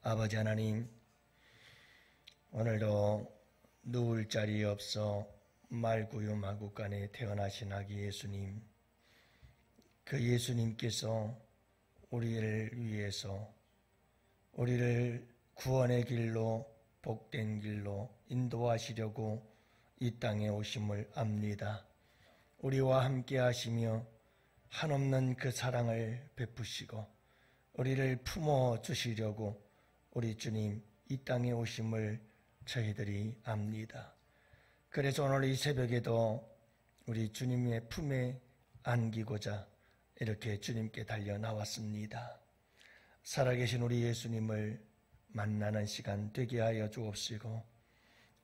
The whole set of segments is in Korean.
아버지 하나님, 오늘도 누울 자리 없어 말구유마구간에 태어나신 아기 예수님, 그 예수님께서 우리를 위해서 우리를 구원의 길로, 복된 길로 인도하시려고 이 땅에 오심을 압니다. 우리와 함께 하시며 한없는 그 사랑을 베푸시고 우리를 품어 주시려고 우리 주님 이 땅에 오심을 저희들이 압니다. 그래서 오늘 이 새벽에도 우리 주님의 품에 안기고자 이렇게 주님께 달려 나왔습니다. 살아계신 우리 예수님을 만나는 시간 되게 하여 주옵시고,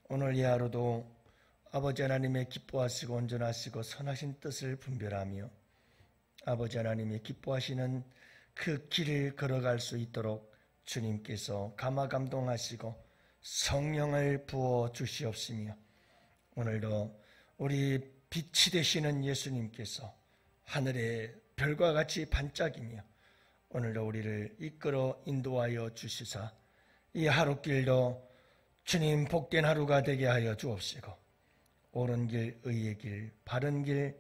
오늘 이 하루도 아버지 하나님의 기뻐하시고 온전하시고 선하신 뜻을 분별하며 아버지 하나님의 기뻐하시는 그 길을 걸어갈 수 있도록 주님께서 감화감동하시고 성령을 부어 주시옵시며, 오늘도 우리 빛이 되시는 예수님께서 하늘의 별과 같이 반짝이며 오늘도 우리를 이끌어 인도하여 주시사 이 하루길도 주님 복된 하루가 되게 하여 주옵시고, 옳은 길, 의의 길, 바른 길,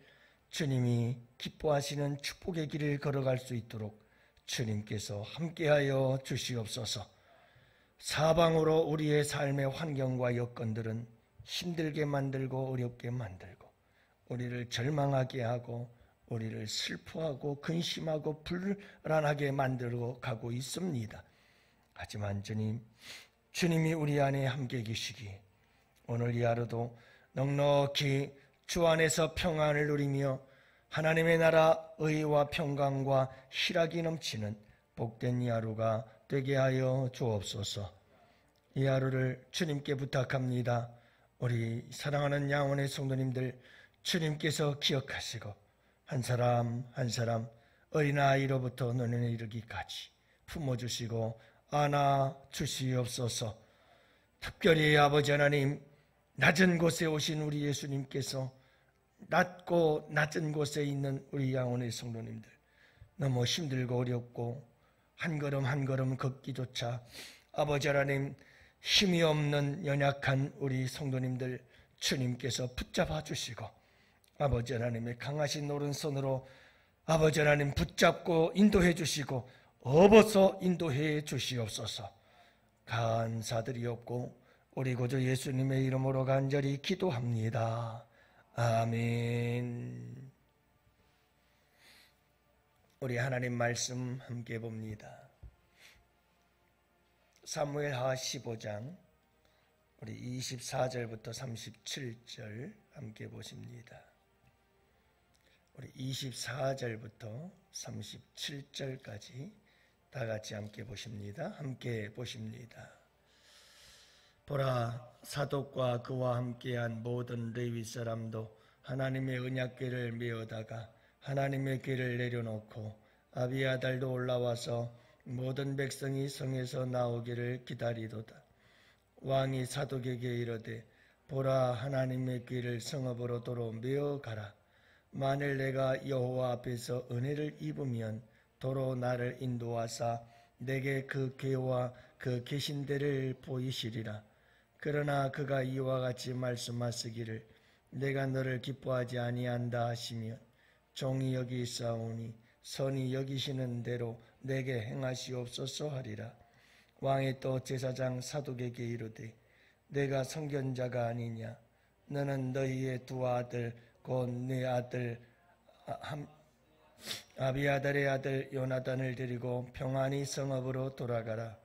주님이 기뻐하시는 축복의 길을 걸어갈 수 있도록 주님께서 함께하여 주시옵소서. 사방으로 우리의 삶의 환경과 여건들은 힘들게 만들고 어렵게 만들고 우리를 절망하게 하고 우리를 슬퍼하고 근심하고 불안하게 만들어 가고 있습니다. 하지만 주님이 우리 안에 함께 계시기에 오늘 이 하루도 넉넉히 주 안에서 평안을 누리며 하나님의 나라 의와 평강과 희락이 넘치는 복된 이 하루가 되게 하여 주옵소서. 이 하루를 주님께 부탁합니다. 우리 사랑하는 양원의 성도님들, 주님께서 기억하시고 한 사람 한 사람 어린아이로부터 노년에 이르기까지 품어주시고 안아주시옵소서. 특별히 아버지 하나님, 낮은 곳에 오신 우리 예수님께서 낮고 낮은 곳에 있는 우리 양원의 성도님들, 너무 힘들고 어렵고 한 걸음 한 걸음 걷기조차 아버지 하나님 힘이 없는 연약한 우리 성도님들 주님께서 붙잡아 주시고 아버지 하나님의 강하신 오른손으로 아버지 하나님 붙잡고 인도해 주시고 업어서 인도해 주시옵소서. 감사드리옵고 우리 구주 예수님의 이름으로 간절히 기도합니다. 아멘. 우리 하나님 말씀 함께 봅니다. 사무엘하 15장 우리 24절부터 37절 함께 보십니다. 우리 24절부터 37절까지 다 같이 함께 보십니다. 함께 보십니다. 보라, 사독과 그와 함께한 모든 레위 사람도 하나님의 언약궤를 메어다가 하나님의 궤를 내려놓고 아비아달도 올라와서 모든 백성이 성에서 나오기를 기다리도다. 왕이 사독에게 이르되, 보라, 하나님의 궤를 성읍으로 도로 메어가라. 만일 내가 여호와 앞에서 은혜를 입으면 도로 나를 인도하사 내게 그 궤와 그 계신 데를 보이시리라. 그러나 그가 이와 같이 말씀하시기를 내가 너를 기뻐하지 아니한다 하시면 종이 여기 있사오니 선이 여기시는 대로 내게 행하시옵소서 하리라. 왕이 또 제사장 사독에게 이르되, 내가 선견자가 아니냐? 너는 너희의 두 아들 곧 네 아들 아비아달의 아들 요나단을 데리고 평안히 성읍으로 돌아가라.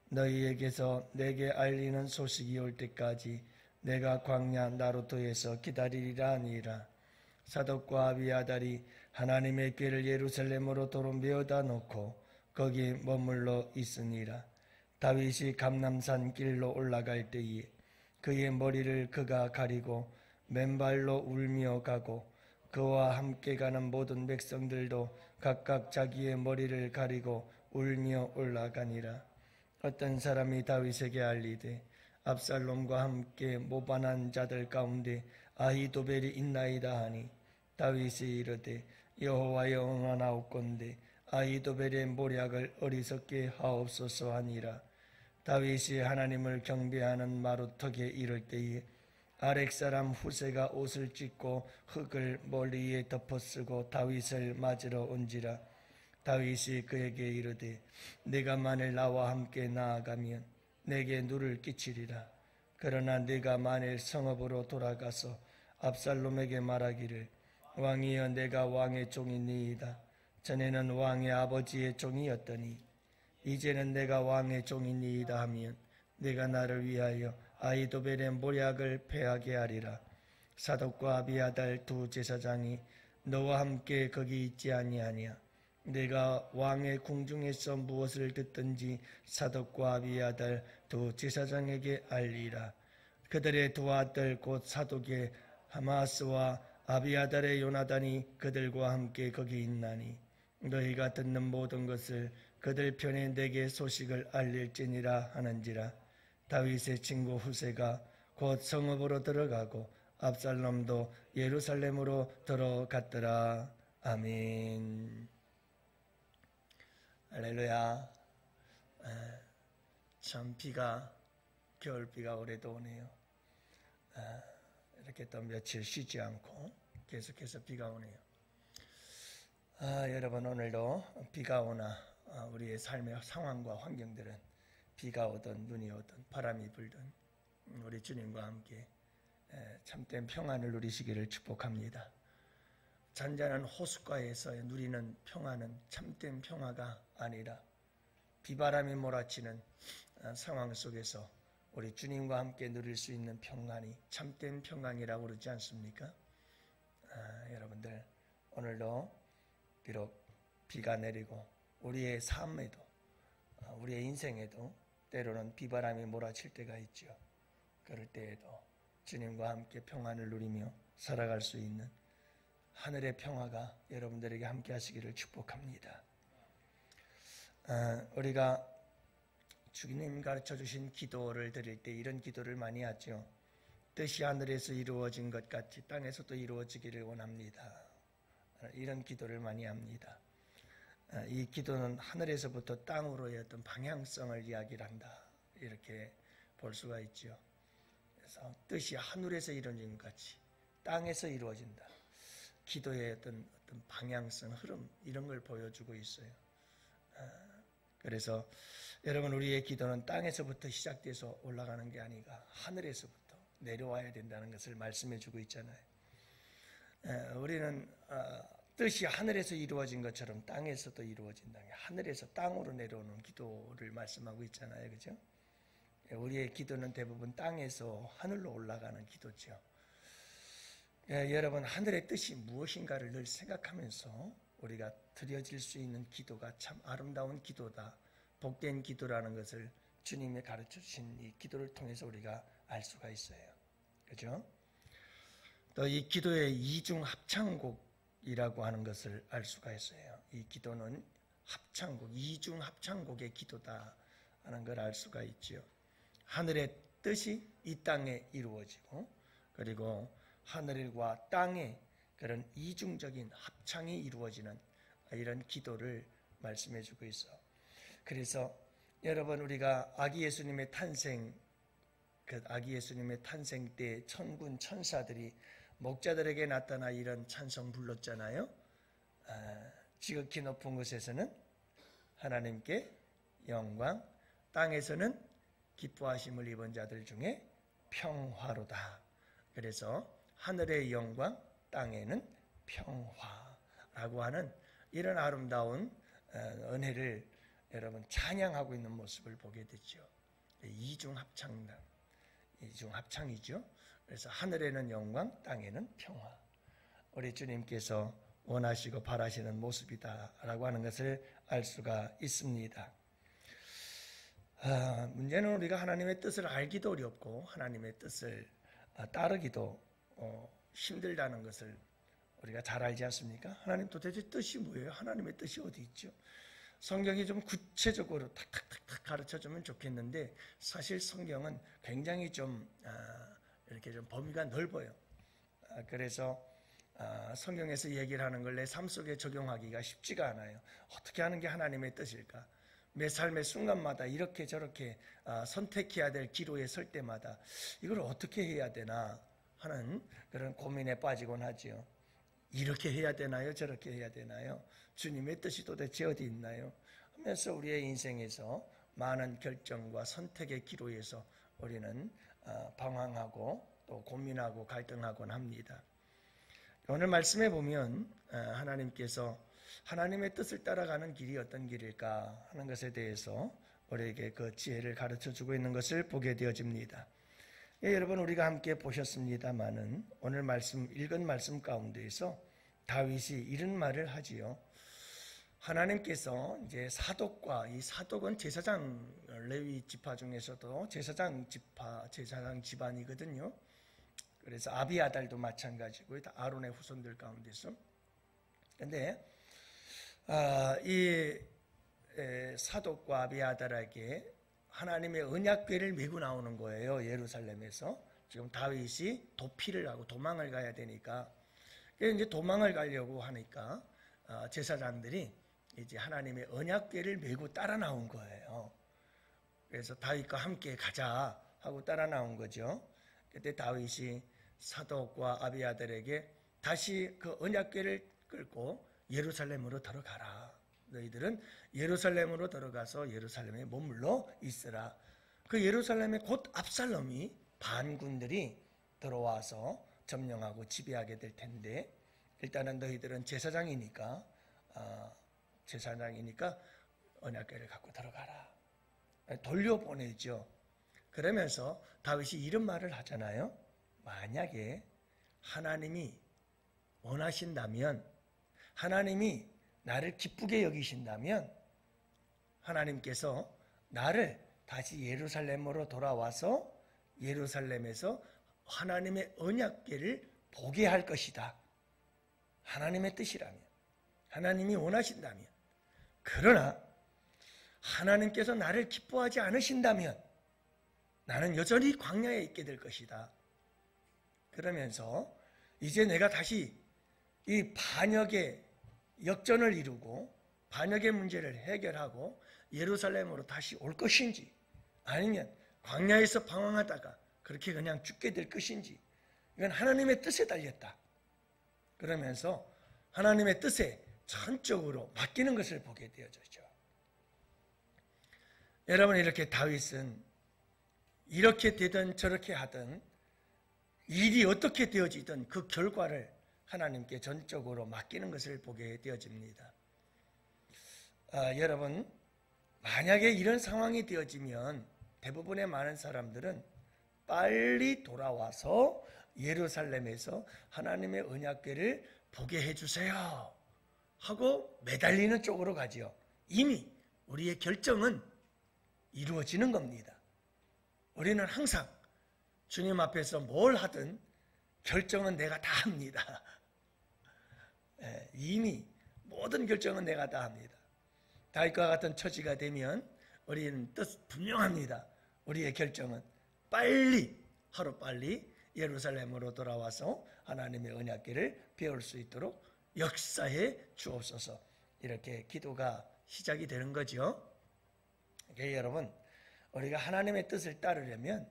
너희에게서 내게 알리는 소식이 올 때까지 내가 광야 나루토에서 기다리리라 하니라. 사독과 아비아달이 하나님의 궤를 예루살렘으로 도로 메어다 놓고 거기 머물러 있으니라. 다윗이 감람산 길로 올라갈 때에 그의 머리를 그가 가리고 맨발로 울며 가고 그와 함께 가는 모든 백성들도 각각 자기의 머리를 가리고 울며 올라가니라. 어떤 사람이 다윗에게 알리되, 압살롬과 함께 모반한 자들 가운데 아히도벨이 있나이다 하니, 다윗이 이르되, 여호와여 응하나옵건대 아히도벨의 모략을 어리석게 하옵소서 하니라. 다윗이 하나님을 경배하는 마루턱에 이를 때에 아렉 사람 후세가 옷을 찢고 흙을 머리에 덮어쓰고 다윗을 맞으러 온지라. 다윗이 그에게 이르되 네가 만일 나와 함께 나아가면 내게 누를 끼치리라. 그러나 네가 만일 성읍으로 돌아가서 압살롬에게 말하기를 왕이여 내가 왕의 종이니이다. 전에는 왕의 아버지의 종이었더니 이제는 내가 왕의 종이니이다 하면 네가 나를 위하여 아히도벨의 모략을 패하게 하리라. 사독과 아비아달 두 제사장이 너와 함께 거기 있지 아니하냐. 내가 왕의 궁중에서 무엇을 듣든지 사독과 아비아달 두 제사장에게 알리라. 그들의 두 아들 곧 사독의 하마스와 아비아달의 요나단이 그들과 함께 거기 있나니 너희가 듣는 모든 것을 그들 편에 내게 소식을 알릴지니라 하는지라. 다윗의 친구 후세가 곧 성읍으로 들어가고 압살롬도 예루살렘으로 들어갔더라. 아멘. 할렐루야. 참 비가 겨울비가 올해도 오네요. 이렇게 또 며칠 쉬지 않고 계속해서 비가 오네요. 여러분 오늘도 비가 오나 우리의 삶의 상황과 환경들은 비가 오든 눈이 오든 바람이 불든 우리 주님과 함께 참된 평안을 누리시기를 축복합니다. 잔잔한 호숫가에서 누리는 평안은 참된 평화가 아니라 비바람이 몰아치는 상황 속에서 우리 주님과 함께 누릴 수 있는 평안이 참된 평안이라고 그러지 않습니까? 여러분들 오늘도 비록 비가 내리고 우리의 삶에도 우리의 인생에도 때로는 비바람이 몰아칠 때가 있죠. 그럴 때에도 주님과 함께 평안을 누리며 살아갈 수 있는 하늘의 평화가 여러분들에게 함께 하시기를 축복합니다. 우리가 주님 가르쳐 주신 기도를 드릴 때 이런 기도를 많이 하죠. 뜻이 하늘에서 이루어진 것 같이 땅에서도 이루어지기를 원합니다. 이런 기도를 많이 합니다. 이 기도는 하늘에서부터 땅으로의 어떤 방향성을 이야기를 한다. 이렇게 볼 수가 있죠. 그래서 뜻이 하늘에서 이루어진 것 같이 땅에서 이루어진다. 기도의 어떤 방향성, 흐름 이런 걸 보여주고 있어요. 그래서 여러분 우리의 기도는 땅에서부터 시작돼서 올라가는 게 아니라 하늘에서부터 내려와야 된다는 것을 말씀해 주고 있잖아요. 우리는 뜻이 하늘에서 이루어진 것처럼 땅에서도 이루어진다는 게 하늘에서 땅으로 내려오는 기도를 말씀하고 있잖아요. 그죠? 우리의 기도는 대부분 땅에서 하늘로 올라가는 기도죠. 여러분 하늘의 뜻이 무엇인가를 늘 생각하면서 우리가 드려질 수 있는 기도가 참 아름다운 기도다. 복된 기도라는 것을 주님이 가르쳐 주신 이 기도를 통해서 우리가 알 수가 있어요. 그죠? 또 이 기도의 이중 합창곡이라고 하는 것을 알 수가 있어요. 이 기도는 합창곡, 이중 합창곡의 기도다 하는 걸 알 수가 있죠. 하늘의 뜻이 이 땅에 이루어지고 그리고 하늘과 땅의 그런 이중적인 합창이 이루어지는 이런 기도를 말씀해 주고 있어. 그래서 여러분 우리가 아기 예수님의 탄생, 그 아기 예수님의 탄생 때 천군 천사들이 목자들에게 나타나 이런 찬송 불렀잖아요. 지극히 높은 곳에서는 하나님께 영광, 땅에서는 기뻐하심을 입은 자들 중에 평화로다. 그래서 하늘의 영광, 땅에는 평화라고 하는 이런 아름다운 은혜를 여러분 찬양하고 있는 모습을 보게 되죠. 이중 합창이죠. 그래서 하늘에는 영광, 땅에는 평화. 우리 주님께서 원하시고 바라시는 모습이다라고 하는 것을 알 수가 있습니다. 문제는 우리가 하나님의 뜻을 알기도 어렵고 하나님의 뜻을 따르기도 힘들다는 것을 우리가 잘 알지 않습니까? 하나님 도대체 뜻이 뭐예요? 하나님의 뜻이 어디 있죠? 성경이 좀 구체적으로 탁탁탁탁 가르쳐주면 좋겠는데 사실 성경은 굉장히 좀 이렇게 좀 범위가 넓어요. 그래서 성경에서 얘기를 하는 걸 내 삶 속에 적용하기가 쉽지가 않아요. 어떻게 하는 게 하나님의 뜻일까? 매 삶의 순간마다 이렇게 저렇게 선택해야 될 기로에 설 때마다 이걸 어떻게 해야 되나 하는 그런 고민에 빠지곤 하지요. 이렇게 해야 되나요? 저렇게 해야 되나요? 주님의 뜻이 도대체 어디 있나요? 하면서 우리의 인생에서 많은 결정과 선택의 기로에서 우리는 방황하고 또 고민하고 갈등하곤 합니다. 오늘 말씀에 보면 하나님께서 하나님의 뜻을 따라가는 길이 어떤 길일까 하는 것에 대해서 우리에게 그 지혜를 가르쳐주고 있는 것을 보게 되어집니다. 여러분 우리가 함께 보셨습니다마는 오늘 말씀 읽은 말씀 가운데에서 다윗이 이런 말을 하지요. 하나님께서 이제 사독과 이 사독은 제사장 레위 지파 중에서도 제사장 집안이거든요. 그래서 아비아달도 마찬가지고 다 아론의 후손들 가운데서. 그런데 이 사독과 아비아달에게 하나님의 언약궤를 메고 나오는 거예요. 예루살렘에서. 지금 다윗이 도피를 하고 도망을 가야 되니까 이제 도망을 가려고 하니까 제사장들이 이제 하나님의 언약궤를 메고 따라 나온 거예요. 그래서 다윗과 함께 가자 하고 따라 나온 거죠. 그때 다윗이 사독과 아비아들에게 다시 그 언약궤를 끌고 예루살렘으로 들어가라. 너희들은 예루살렘으로 들어가서 예루살렘에 머물러 있으라. 그 예루살렘에 곧 압살롬이 반군들이 들어와서 점령하고 지배하게 될 텐데 일단은 너희들은 제사장이니까 언약궤를 갖고 들어가라. 돌려보내죠. 그러면서 다윗이 이런 말을 하잖아요. 만약에 하나님이 원하신다면, 하나님이 나를 기쁘게 여기신다면 하나님께서 나를 다시 예루살렘으로 돌아와서 예루살렘에서 하나님의 언약궤를 보게 할 것이다. 하나님의 뜻이라면, 하나님이 원하신다면. 그러나 하나님께서 나를 기뻐하지 않으신다면 나는 여전히 광야에 있게 될 것이다. 그러면서 이제 내가 다시 이 반역의 역전을 이루고 반역의 문제를 해결하고 예루살렘으로 다시 올 것인지 아니면 광야에서 방황하다가 그렇게 그냥 죽게 될 것인지 이건 하나님의 뜻에 달렸다. 그러면서 하나님의 뜻에 전적으로 맡기는 것을 보게 되어졌죠. 여러분 이렇게 다윗은 이렇게 되든 저렇게 하든 일이 어떻게 되어지든 그 결과를 하나님께 전적으로 맡기는 것을 보게 되어집니다. 여러분 만약에 이런 상황이 되어지면 대부분의 많은 사람들은 빨리 돌아와서 예루살렘에서 하나님의 언약궤를 보게 해주세요 하고 매달리는 쪽으로 가지요. 이미 우리의 결정은 이루어지는 겁니다. 우리는 항상 주님 앞에서 뭘 하든 결정은 내가 다 합니다. 이미 모든 결정은 내가 다 합니다. 다윗과 같은 처지가 되면 우리는 뜻 분명합니다. 우리의 결정은 빨리 하루빨리 예루살렘으로 돌아와서 하나님의 언약궤를 배울 수 있도록 역사해 주옵소서. 이렇게 기도가 시작이 되는 거죠. 여러분 우리가 하나님의 뜻을 따르려면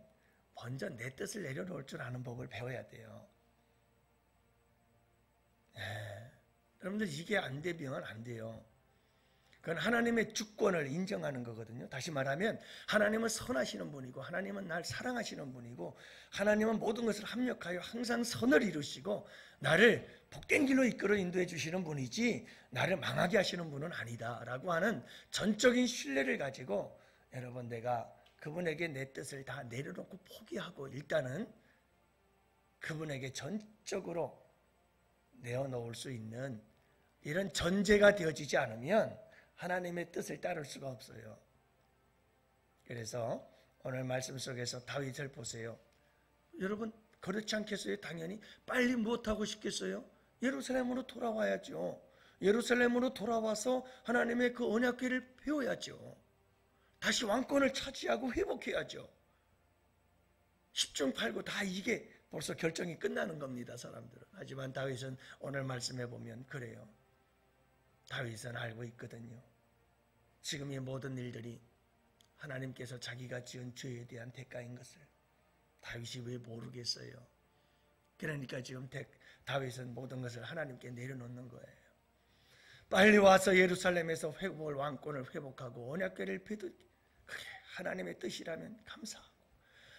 먼저 내 뜻을 내려놓을 줄 아는 법을 배워야 돼요. 여러분들 이게 안 되면 안 돼요. 그건 하나님의 주권을 인정하는 거거든요. 다시 말하면 하나님은 선하시는 분이고 하나님은 날 사랑하시는 분이고 하나님은 모든 것을 합력하여 항상 선을 이루시고 나를 복된 길로 이끌어 인도해 주시는 분이지 나를 망하게 하시는 분은 아니다 라고 하는 전적인 신뢰를 가지고 여러분 내가 그분에게 내 뜻을 다 내려놓고 포기하고 일단은 그분에게 전적으로 내어놓을 수 있는 이런 전제가 되어지지 않으면 하나님의 뜻을 따를 수가 없어요. 그래서 오늘 말씀 속에서 다윗을 보세요. 여러분 그렇지 않겠어요? 당연히 빨리 무엇하고 싶겠어요? 예루살렘으로 돌아와야죠. 예루살렘으로 돌아와서 하나님의 그 언약궤를 배워야죠. 다시 왕권을 차지하고 회복해야죠. 10중 8구 다 이게 벌써 결정이 끝나는 겁니다. 사람들은. 하지만 다윗은 오늘 말씀해 보면 그래요. 다윗은 알고 있거든요. 지금 이 모든 일들이 하나님께서 자기가 지은 죄에 대한 대가인 것을 다윗이 왜 모르겠어요? 그러니까 지금 다윗은 모든 것을 하나님께 내려놓는 거예요. 빨리 와서 예루살렘에서 왕권을 회복하고 언약궤를 펴듯 그게 하나님의 뜻이라면 감사하고,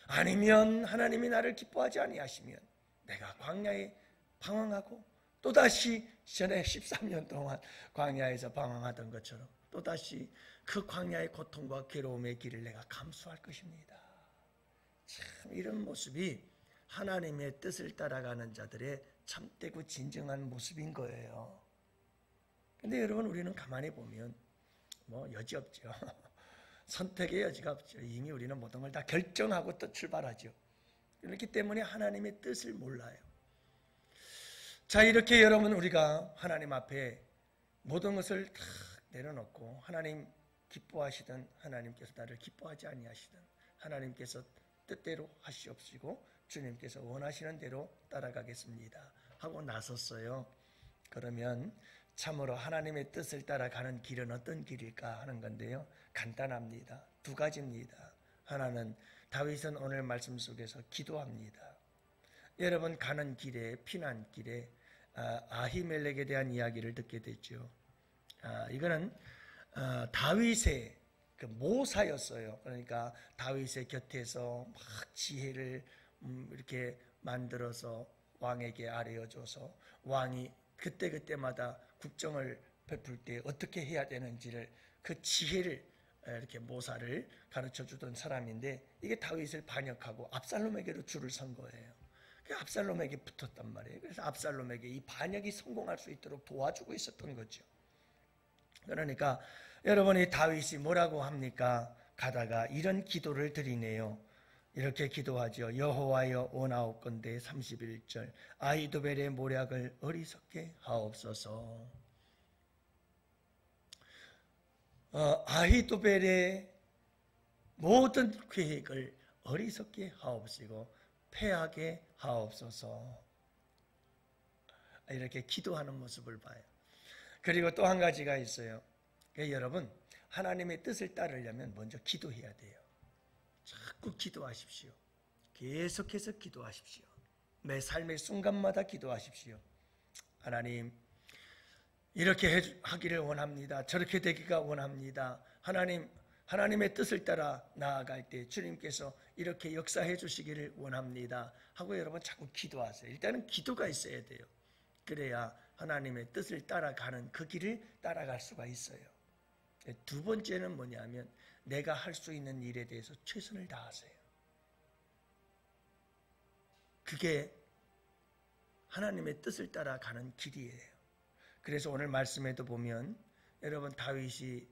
아니면 하나님이 나를 기뻐하지 아니하시면 내가 광야에 방황하고 또다시 전에 13년 동안 광야에서 방황하던 것처럼 또다시 그 광야의 고통과 괴로움의 길을 내가 감수할 것입니다. 참 이런 모습이 하나님의 뜻을 따라가는 자들의 참되고 진정한 모습인 거예요. 근데 여러분, 우리는 가만히 보면 여지 없죠. 선택의 여지가 없죠. 이미 우리는 모든 걸 다 결정하고 또 출발하죠. 그렇기 때문에 하나님의 뜻을 몰라요. 자, 이렇게 여러분, 우리가 하나님 앞에 모든 것을 다 내려놓고 하나님 기뻐하시든 하나님께서 나를 기뻐하지 아니하시든 하나님께서 뜻대로 하시옵시고 주님께서 원하시는 대로 따라가겠습니다 하고 나섰어요. 그러면 참으로 하나님의 뜻을 따라가는 길은 어떤 길일까 하는 건데요, 간단합니다. 두 가지입니다. 하나는 다윗은 오늘 말씀 속에서 기도합니다. 여러분, 가는 길에, 피난길에 아히멜렉에 대한 이야기를 듣게 됐죠. 이거는 다윗의 그 모사였어요. 그러니까 다윗의 곁에서 막 지혜를 이렇게 만들어서 왕에게 아뢰어줘서 왕이 그때마다 국정을 베풀 때 어떻게 해야 되는지를, 그 지혜를 이렇게 모사를 가르쳐주던 사람인데, 이게 다윗을 반역하고 압살롬에게로 줄을 선 거예요. 압살롬에게 붙었단 말이에요. 그래서 압살롬에게 이 반역이 성공할 수 있도록 도와주고 있었던 거죠. 그러니까 여러분이 다윗이 뭐라고 합니까? 가다가 이런 기도를 드리네요. 이렇게 기도하죠. 여호와여 원하옵건대 31절 아히도벨의 모략을 어리석게 하옵소서. 아히도벨의 모든 계획을 어리석게 하옵시고 패하게 하옵소서. 이렇게 기도하는 모습을 봐요. 그리고 또 한 가지가 있어요. 여러분, 하나님의 뜻을 따르려면 먼저 기도해야 돼요. 자꾸 기도하십시오. 계속해서 기도하십시오. 매 삶의 순간마다 기도하십시오. 하나님, 이렇게 하기를 원합니다. 저렇게 되기가 원합니다. 하나님의 뜻을 따라 나아갈 때 주님께서 이렇게 역사해 주시기를 원합니다 하고 여러분 자꾸 기도하세요. 일단은 기도가 있어야 돼요. 그래야 하나님의 뜻을 따라가는 그 길을 따라갈 수가 있어요. 두 번째는 뭐냐면 내가 할 수 있는 일에 대해서 최선을 다하세요. 그게 하나님의 뜻을 따라가는 길이에요. 그래서 오늘 말씀에도 보면 여러분, 다윗이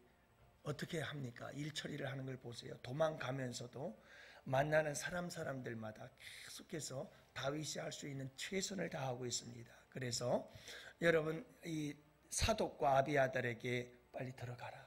어떻게 합니까? 일 처리를 하는 걸 보세요. 도망가면서도 만나는 사람들마다 계속해서 다윗이 할 수 있는 최선을 다하고 있습니다. 그래서 여러분, 이 사독과 아비아달에게 빨리 들어가라.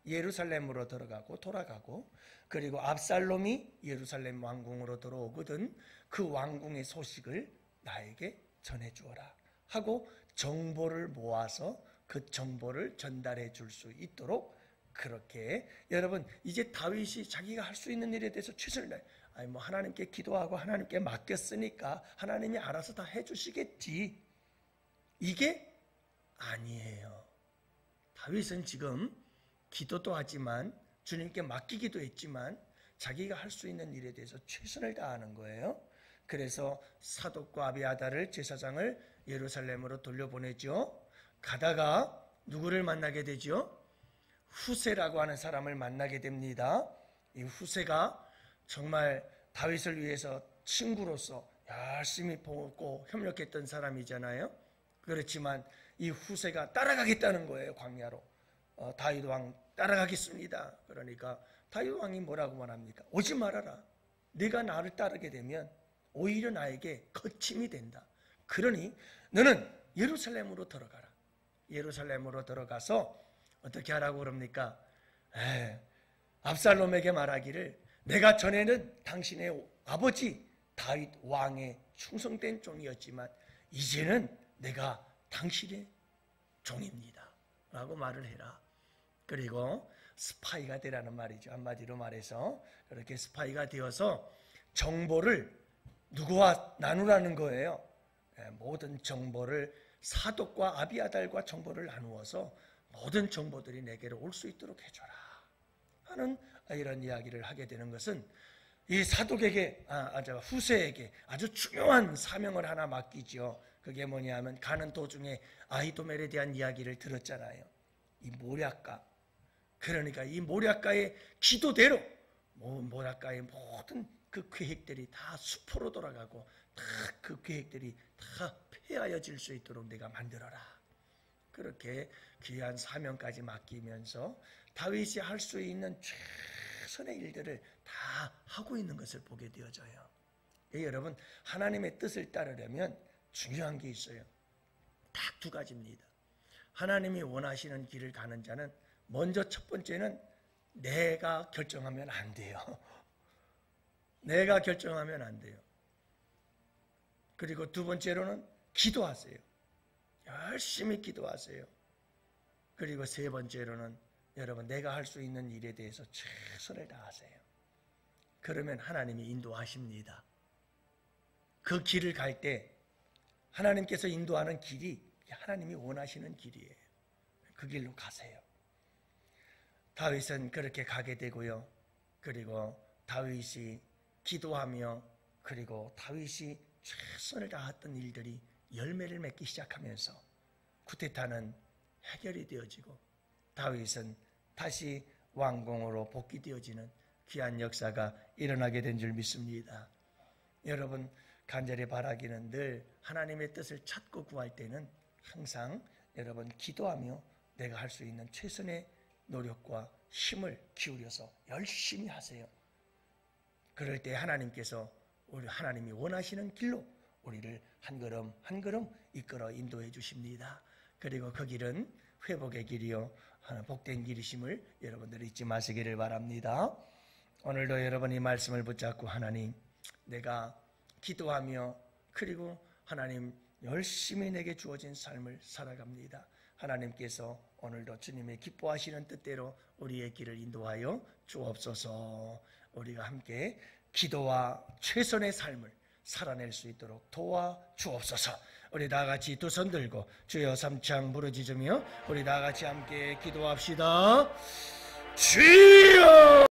예루살렘으로 들어가고 돌아가고, 그리고 압살롬이 예루살렘 왕궁으로 들어오거든 그 왕궁의 소식을 나에게 전해주어라 하고 정보를 모아서 그 정보를 전달해 줄 수 있도록, 그렇게 여러분, 이제 다윗이 자기가 할 수 있는 일에 대해서 최선을 다해. 하나님께 기도하고 하나님께 맡겼으니까 하나님이 알아서 다 해주시겠지, 이게 아니에요. 다윗은 지금 기도도 하지만 주님께 맡기기도 했지만 자기가 할 수 있는 일에 대해서 최선을 다하는 거예요. 그래서 사독과 아비아달을 제사장을 예루살렘으로 돌려보내죠. 가다가 누구를 만나게 되죠? 후세라고 하는 사람을 만나게 됩니다. 이 후세가 정말 다윗을 위해서 친구로서 열심히 보고 협력했던 사람이잖아요. 그렇지만 이 후세가 따라가겠다는 거예요. 광야로 다윗 왕 따라가겠습니다. 그러니까 다윗 왕이 뭐라고 말합니까? 오지 말아라. 네가 나를 따르게 되면 오히려 나에게 거침이 된다. 그러니 너는 예루살렘으로 들어가라. 예루살렘으로 들어가서 어떻게 하라고 그럽니까? 압살롬에게 말하기를 내가 전에는 당신의 아버지 다윗 왕의 충성된 종이었지만 이제는 내가 당신의 종입니다 라고 말을 해라. 그리고 스파이가 되라는 말이죠. 한마디로 말해서 그렇게 스파이가 되어서 정보를 누구와 나누라는 거예요. 모든 정보를 사독과 아비아달과 정보를 나누어서 모든 정보들이 내게로 올 수 있도록 해줘라 하는 이런 이야기를 하게 되는 것은 이 사독에게 후세에게 아주 중요한 사명을 하나 맡기죠. 그게 뭐냐면 가는 도중에 아히도멜에 대한 이야기를 들었잖아요. 이 모략가, 그러니까 이 모략가의 기도대로 모략가의 모든 그 계획들이 다 수포로 돌아가고 다 그 계획들이 다 폐하여질 수 있도록 내가 만들어라. 그렇게 귀한 사명까지 맡기면서 다윗이 할 수 있는 최선의 일들을 다 하고 있는 것을 보게 되어져요. 여러분, 하나님의 뜻을 따르려면 중요한 게 있어요. 딱 두 가지입니다. 하나님이 원하시는 길을 가는 자는 먼저 첫 번째는 내가 결정하면 안 돼요. 내가 결정하면 안 돼요. 그리고 두 번째로는 기도하세요. 열심히 기도하세요. 그리고 세 번째로는 여러분, 내가 할 수 있는 일에 대해서 최선을 다하세요. 그러면 하나님이 인도하십니다. 그 길을 갈 때 하나님께서 인도하는 길이 하나님이 원하시는 길이에요. 그 길로 가세요. 다윗은 그렇게 가게 되고요. 그리고 다윗이 기도하며 그리고 다윗이 최선을 다했던 일들이 열매를 맺기 시작하면서 쿠데타는 해결이 되어지고 다윗은 다시 왕궁으로 복귀되어지는 귀한 역사가 일어나게 된 줄 믿습니다. 여러분, 간절히 바라기는 늘 하나님의 뜻을 찾고 구할 때는 항상 여러분 기도하며 내가 할 수 있는 최선의 노력과 힘을 기울여서 열심히 하세요. 그럴 때 하나님께서 우리 하나님이 원하시는 길로 우리를 한 걸음 한 걸음 이끌어 인도해 주십니다. 그리고 그 길은 회복의 길이요 복된 길이심을 여러분들이 잊지 마시기를 바랍니다. 오늘도 여러분이 말씀을 붙잡고 하나님, 내가 기도하며 그리고 하나님 열심히 내게 주어진 삶을 살아갑니다. 하나님께서 오늘도 주님의 기뻐하시는 뜻대로 우리의 길을 인도하여 주옵소서. 우리가 함께 기도와 최선의 삶을 살아낼 수 있도록 도와주옵소서. 우리 다 같이 두 손 들고 주여 삼창 부르짖으며 우리 다 같이 함께 기도합시다. 주여!